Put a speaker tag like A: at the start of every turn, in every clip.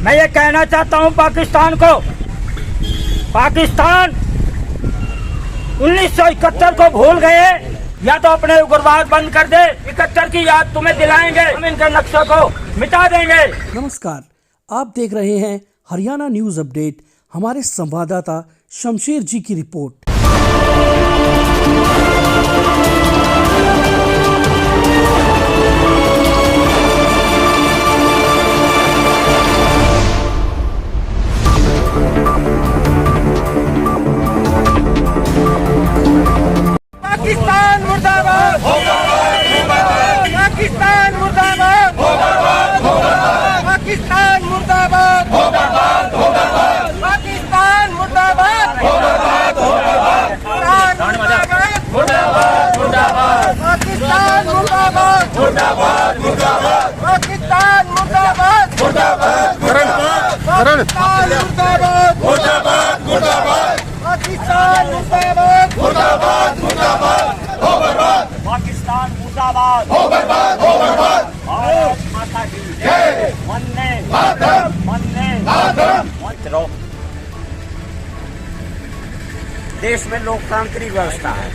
A: मैं ये कहना चाहता हूँ पाकिस्तान को, पाकिस्तान 1971 को भूल गए, या तो अपने उग्रवाद बंद कर दे। 71 की याद तुम्हें दिलाएंगे, हम इनके नक्शे को मिटा देंगे।
B: नमस्कार, आप देख रहे हैं हरियाणा न्यूज अपडेट। हमारे संवाददाता शमशेर जी की रिपोर्ट।
A: पाकिस्तान मुर्दाबाद, पाकिस्तान मुर्दाबाद, पाकिस्तान मुर्दाबाद, पाकिस्तान मुर्दाबाद, पाकिस्तान मुर्दाबाद, पाकिस्तान मुर्दाबाद, पाकिस्तान मुर्दाबाद, पाकिस्तान मुर्दाबाद, भारत माता की जय, वंदे मातरम, वंदे मातरम। देश में लोकतांत्रिक व्यवस्था है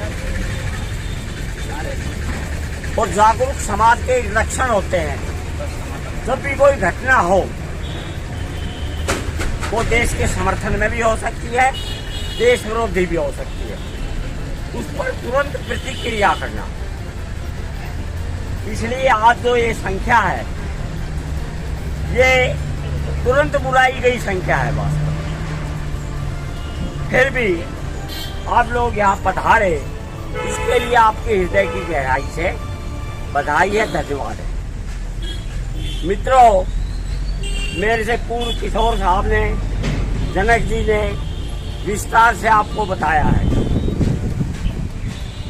A: और जागरूक समाज के लक्षण होते हैं। जब भी कोई घटना हो वो देश के समर्थन में भी हो सकती है, देश विरोधी भी हो सकती है, उस पर तुरंत प्रतिक्रिया करना। इसलिए आज जो ये संख्या है ये तुरंत बुलाई गई संख्या है वास्तव में। फिर भी आप लोग यहाँ पधारे, इसके लिए आपके हृदय की गहराई से बधाई है, धन्यवाद है। मित्रों, मेरे से पूर्व किशोर साहब ने, जनक जी ने विस्तार से आपको बताया है।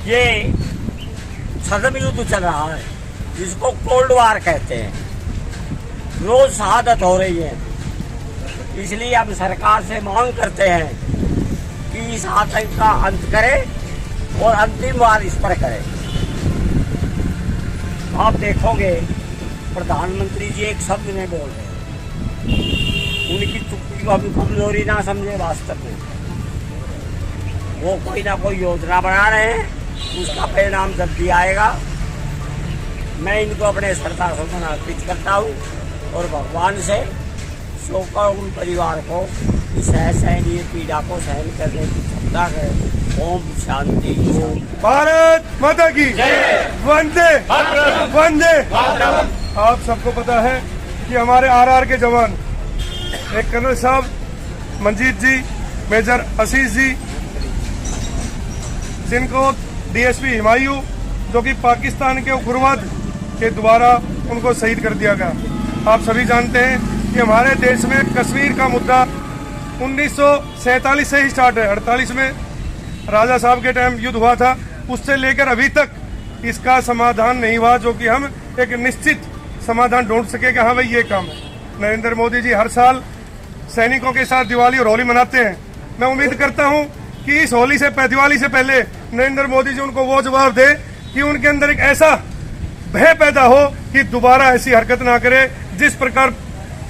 A: ये सदम युद्ध चल रहा है जिसको कोल्ड वार कहते हैं, रोज शहादत हो रही है। इसलिए हम सरकार से मांग करते हैं कि इस आतंक का अंत करे और अंतिम वार इस पर करे। आप देखोगे प्रधानमंत्री जी एक शब्द में बोल रहे हैं, उनकी चुप्पी को हम कमजोरी ना समझे। वास्तव में वो कोई ना कोई योजना बना रहे हैं, उसका परिणाम जब भी आएगा। मैं इनको अपने श्रद्धा सुमन अर्पित करता हूँ और भगवान से शोका उन परिवार को इस असहनीय पीड़ा को सहन करने की क्षमता है। ओम शांति।
C: भारत माता की जय, वंदे वंदे। आप सबको पता है कि हमारे आरआर के जवान, एक कर्नल साहब मंजीत जी, मेजर आशीष जी, जिनको डीएसपी हिमायू, जो कि पाकिस्तान के उग्रवाद के द्वारा उनको शहीद कर दिया गया। आप सभी जानते हैं कि हमारे देश में कश्मीर का मुद्दा 1947 से ही स्टार्ट है। 48 में राजा साहब के टाइम युद्ध हुआ था, उससे लेकर अभी तक इसका समाधान नहीं हुआ, जो कि हम एक निश्चित समाधान ढूंढ सके कि हाँ भाई ये काम है। नरेंद्र मोदी जी हर साल सैनिकों के साथ दिवाली और होली मनाते हैं। मैं उम्मीद करता हूं कि इस होली से, दिवाली से पहले नरेंद्र मोदी जी उनको वो जवाब दे कि उनके अंदर एक ऐसा भय पैदा हो कि दोबारा ऐसी हरकत ना करे। जिस प्रकार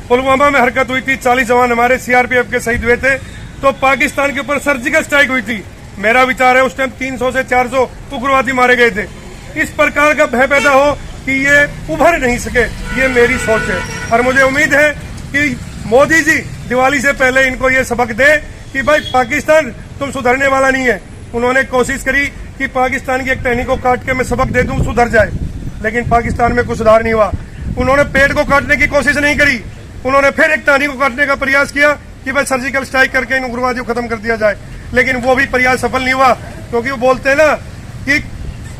C: पुलवामा में हरकत हुई थी, 40 जवान हमारे सीआरपीएफ के शहीद हुए थे, तो पाकिस्तान के ऊपर सर्जिकल स्ट्राइक हुई थी। मेरा विचार है उस टाइम 300 से 400 उग्रवादी मारे गए थे। इस प्रकार का भय पैदा हो कि ये उभर नहीं सके, ये मेरी सोच है। और मुझे उम्मीद है कि मोदी जी दिवाली से पहले इनको ये सबक दे कि भाई पाकिस्तान तुम सुधरने वाला नहीं है। उन्होंने कोशिश करी कि पाकिस्तान की एक टहनी को काट के मैं सबक दे दूं, सुधर जाए, लेकिन पाकिस्तान में कुछ सुधार नहीं हुआ। उन्होंने पेड़ को काटने की कोशिश नहीं करी, उन्होंने फिर एक टहनी को काटने का प्रयास किया कि भाई सर्जिकल स्ट्राइक करके इन उग्रवादियों को खत्म कर दिया जाए, लेकिन वो भी प्रयास सफल नहीं हुआ। क्योंकि वो बोलते हैं ना कि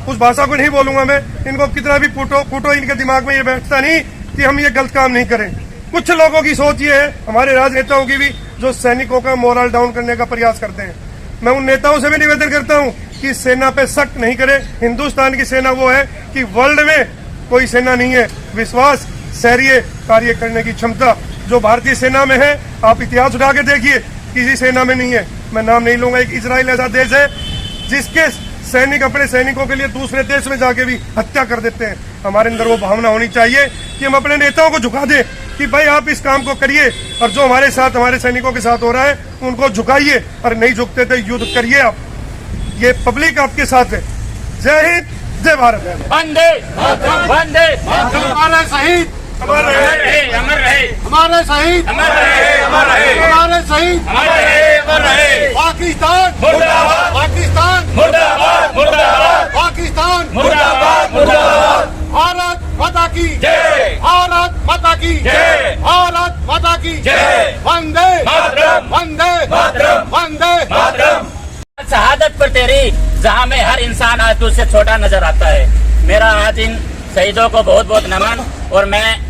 C: उस भाषा को नहीं बोलूंगा मैं, इनको कितना भी कूटो इनके दिमाग में ये बैठता नहीं कि हम ये गलत काम नहीं करें। कुछ लोगों की सोच ये है, हमारे राजनेताओं की भी, जो सैनिकों का मोरल डाउन करने का प्रयास करते हैं। मैं उन नेताओं से भी निवेदन करता हूं कि सेना पे सख्त नहीं करे। हिंदुस्तान की सेना वो है कि वर्ल्ड में कोई सेना नहीं है विश्वास, शौर्य, कार्य करने की क्षमता जो भारतीय सेना में है। आप इतिहास उठा के देखिए, किसी सेना में नहीं है। मैं नाम नहीं लूंगा, एक इजराइल ऐसा देश है जिसके सैनिक अपने सैनिकों के लिए दूसरे देश में जाके भी हत्या कर देते हैं। हमारे अंदर वो भावना होनी चाहिए कि हम अपने नेताओं को झुका दें कि भाई आप इस काम को करिए और जो हमारे साथ हमारे सैनिकों के साथ हो रहा है उनको झुकाइए, और नहीं झुकते तो युद्ध करिए आप। ये पब्लिक आपके साथ है। जय हिंद, जय भारत।
D: वंदे वंदे
C: हमारे शहीद अमर रहे,
D: अमर रहे,
C: हमारे शहीद
D: अमर रहे, अमर रहे,
C: हमारे शहीद
D: अमर रहे, अमर रहे।
C: पाकिस्तान
D: मुर्दाबाद,
C: पाकिस्तान
D: मुर्दाबाद, मुर्दाबाद,
C: पाकिस्तान
D: मुर्दाबाद, मुर्दाबाद।
C: भारत माता की
D: जय,
C: भारत माता की
D: जय,
C: भारत माता की
D: जय।
C: वंदे
D: मातरम,
C: वंदे
D: मातरम,
C: वंदे
D: मातरम। शहादत पर तेरी, जहाँ में हर इंसान आज तुझसे छोटा नजर आता है। मेरा आज इन शहीदों को बहुत बहुत नमन। और मैं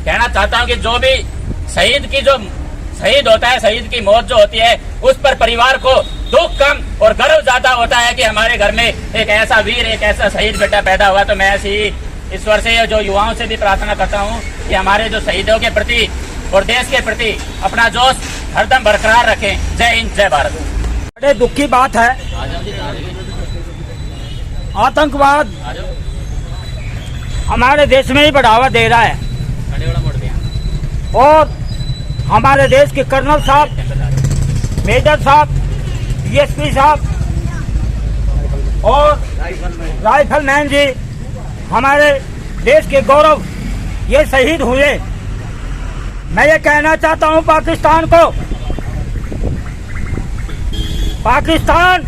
D: कहना चाहता हूँ कि जो भी शहीद होता है, शहीद की मौत जो होती है, उस पर परिवार को दुख कम और गर्व ज्यादा होता है कि हमारे घर में एक ऐसा वीर, एक ऐसा शहीद बेटा पैदा हुआ। तो मैं ऐसी ही ईश्वर से, जो युवाओं से भी प्रार्थना करता हूँ कि हमारे जो शहीदों के प्रति और देश के प्रति अपना जोश हरदम बरकरार रखें। जय हिंद, जय भारत।
A: बड़े दुख की बात है, आतंकवाद हमारे देश में ही बढ़ावा दे रहा है। और हमारे देश के कर्नल साहब, मेजर साहब, डीएसपी साहब और राइफलमैन जी, हमारे देश के गौरव, ये शहीद हुए। मैं ये कहना चाहता हूँ पाकिस्तान को, पाकिस्तान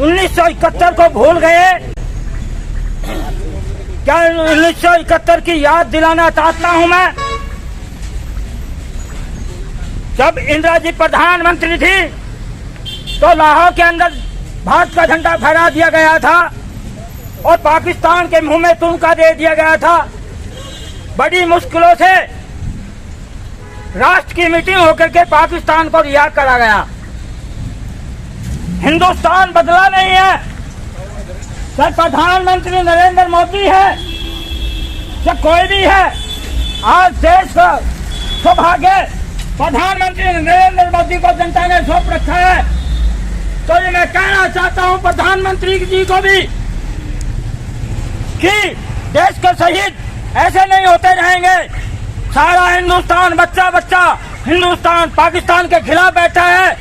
A: 1971 को भूल गए क्या? 1971 की याद दिलाना चाहता हूं मैं। जब इंदिरा जी प्रधानमंत्री थी तो लाहौर के अंदर भारत का झंडा फहरा दिया गया था और पाकिस्तान के मुंह में तुनका दे दिया गया था। बड़ी मुश्किलों से राष्ट्र की मीटिंग होकर के पाकिस्तान को रिहा करा गया। हिंदुस्तान बदला नहीं है। सर प्रधानमंत्री नरेंद्र मोदी है, या कोई भी है, आज देश का सौभाग्य प्रधानमंत्री नरेंद्र मोदी को जनता ने सौंप रखा है। तो ये मैं कहना चाहता हूं प्रधानमंत्री जी को भी कि देश के शहीद ऐसे नहीं होते रहेंगे। सारा हिंदुस्तान, बच्चा बच्चा हिंदुस्तान पाकिस्तान के खिलाफ बैठा है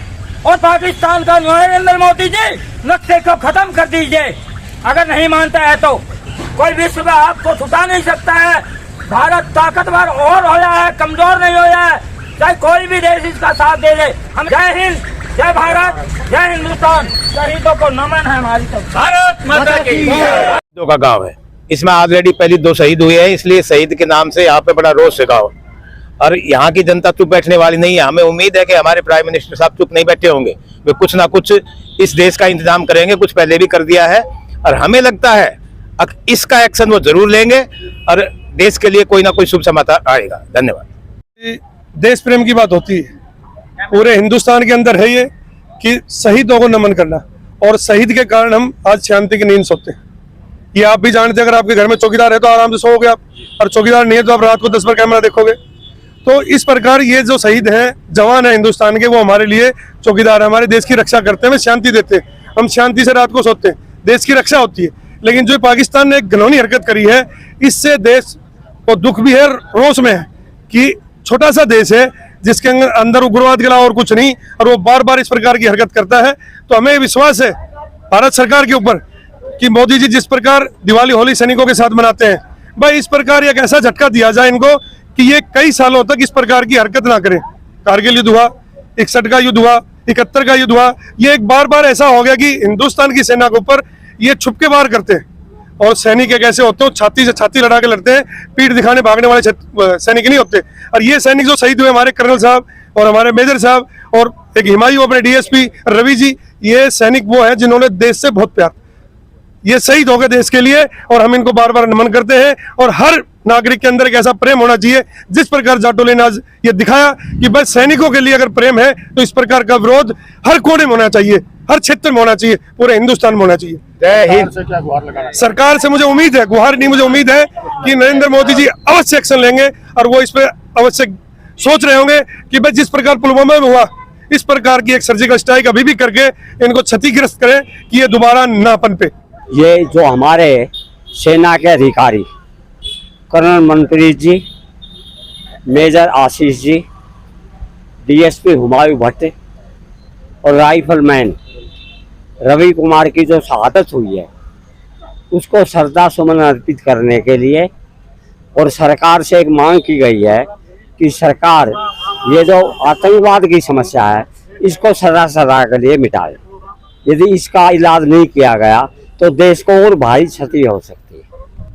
A: और पाकिस्तान का नरेंद्र मोदी जी नक्शे को खत्म कर दीजिए। अगर नहीं मानता है तो कोई विश्व में आपको छुटा नहीं सकता है। भारत ताकतवर और हो जाए, कमजोर नहीं हो जाए, चाहे कोई भी देश इसका साथ दे दे। हम जय हिंद, जय भारत, जय हिंदुस्तान। शहीदों को नमन है हमारी तरफ।
D: भारत माता की जय।
E: शहीदों का गांव है। इसमें ऑलरेडी पहले 2 शहीद हुए हैं, इसलिए शहीद के नाम से यहाँ पे बड़ा रोष है गाँव। और यहाँ की जनता चुप बैठने वाली नहीं है। हमें उम्मीद है कि हमारे प्राइम मिनिस्टर साहब चुप नहीं बैठे होंगे, वे कुछ ना कुछ इस देश का इंतजाम करेंगे। कुछ पहले भी कर दिया है और हमें लगता है इसका एक्शन वो जरूर लेंगे और देश के लिए कोई ना कोई शुभ समाचार आएगा। धन्यवाद।
C: देश प्रेम की बात होती है, पूरे हिंदुस्तान के अंदर है ये कि शहीदों को नमन करना, और शहीद के कारण हम आज शांति की नींद सोते हैं। ये आप भी जानते हैं, अगर आपके घर में चौकीदार है तो आराम से सोओगे आप, और चौकीदार नहीं है तो आप रात को 10 बार कैमरा देखोगे। तो इस प्रकार ये जो शहीद हैं, जवान है हिंदुस्तान के, वो हमारे लिए चौकीदार है, हमारे देश की रक्षा करते हैं, हमें शांति देते हैं। हम शांति से रात को सोते हैं, देश की रक्षा होती है। लेकिन जो पाकिस्तान ने एक घिनौनी हरकत करी है, इससे देश को दुख भी है, रोष में है कि छोटा सा देश है जिसके अंदर उग्रवाद के अलावा और कुछ नहीं, और वो बार बार इस प्रकार की हरकत करता है। तो हमें विश्वास है भारत सरकार के ऊपर कि मोदी जी जिस प्रकार दिवाली होली सैनिकों के साथ मनाते हैं, भाई इस प्रकार एक ऐसा झटका दिया जाए इनको कि ये कई सालों तक इस प्रकार की हरकत ना करें। कारगिल युद्ध हुआ, 61 का युद्ध हुआ, 71 का युद्ध हुआ, ये एक बार बार ऐसा हो गया कि हिंदुस्तान की सेना के ऊपर ये छुप के वार करते हैं। और सैनिक एक ऐसे होते हैं, छाती से छाती लड़ा के लड़ते हैं, पीठ दिखाने भागने वाले सैनिक नहीं होते। और ये सैनिक जो शहीद हुए, हमारे कर्नल साहब और हमारे मेजर साहब और एक हिमायू अपने डीएसपी रवि जी, ये सैनिक वो है जिन्होंने देश से बहुत प्यार, ये शहीद हो गए देश के लिए, और हम इनको बार बार नमन करते हैं। और हर नागरिक के अंदर एक ऐसा प्रेम होना चाहिए जिस प्रकार जाटोले ने आज ये दिखाया कि बस सैनिकों के लिए अगर प्रेम है तो इस प्रकार का विरोध हर कोने में होना चाहिए, हर क्षेत्र में होना चाहिए, पूरे हिंदुस्तान में होना चाहिए।
E: जय हिंद।
C: सरकार से मुझे उम्मीद है, गुहार नहीं, मुझे उम्मीद है कि नरेंद्र मोदी जी अवश्य एक्शन लेंगे, और वो इस पर अवश्य सोच रहे होंगे कि भाई जिस प्रकार पुलवामा में हुआ, इस प्रकार की एक सर्जिकल स्ट्राइक अभी भी करके इनको क्षतिग्रस्त करें कि ये दोबारा ना पनपे।
F: ये जो हमारे सेना के अधिकारी
A: कर्नल मनप्रीत जी, मेजर आशीष जी, डीएसपी हुमायूं भट्ट और राइफलमैन रवि कुमार की जो शहादत हुई है उसको श्रद्धा सुमन अर्पित करने के लिए और सरकार से एक मांग की गई है कि सरकार ये जो आतंकवाद की समस्या है इसको सदा के लिए मिटाए। यदि इसका इलाज नहीं किया गया तो देश को और भारी क्षति हो सकती है।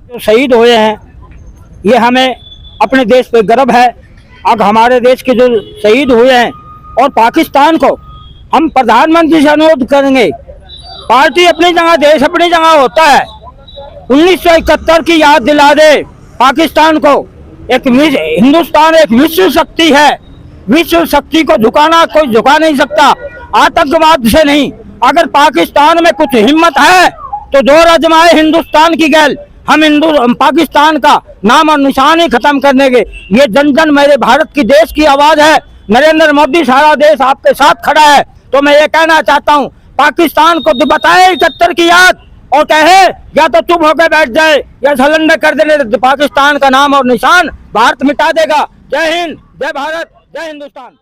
F: जो शहीद हुए हैं ये हमें अपने देश पे गर्व है। अब हमारे देश के जो शहीद हुए हैं और पाकिस्तान को हम प्रधानमंत्री से अनुरोध करेंगे, पार्टी अपनी जगह, देश अपनी जगह होता है। 1971 की याद दिला दे पाकिस्तान को। एक हिंदुस्तान एक विश्व शक्ति है, विश्व शक्ति को झुकाना कोई झुका नहीं सकता, आतंकवाद से नहीं। अगर पाकिस्तान में कुछ हिम्मत है तो जोर आजमाए हिंदुस्तान की गैल। हम पाकिस्तान का नाम और निशान ही खत्म करने के। ये जन जन मेरे भारत की देश की आवाज है। नरेंद्र मोदी, सारा देश आपके साथ खड़ा है। तो मैं ये कहना चाहता हूँ, पाकिस्तान को बताए 71 की याद और कहे या तो चुप होकर बैठ जाए या सरेंडर कर देने। पाकिस्तान का नाम और निशान भारत मिटा देगा। जय हिंद, जय भारत, जय हिंदुस्तान।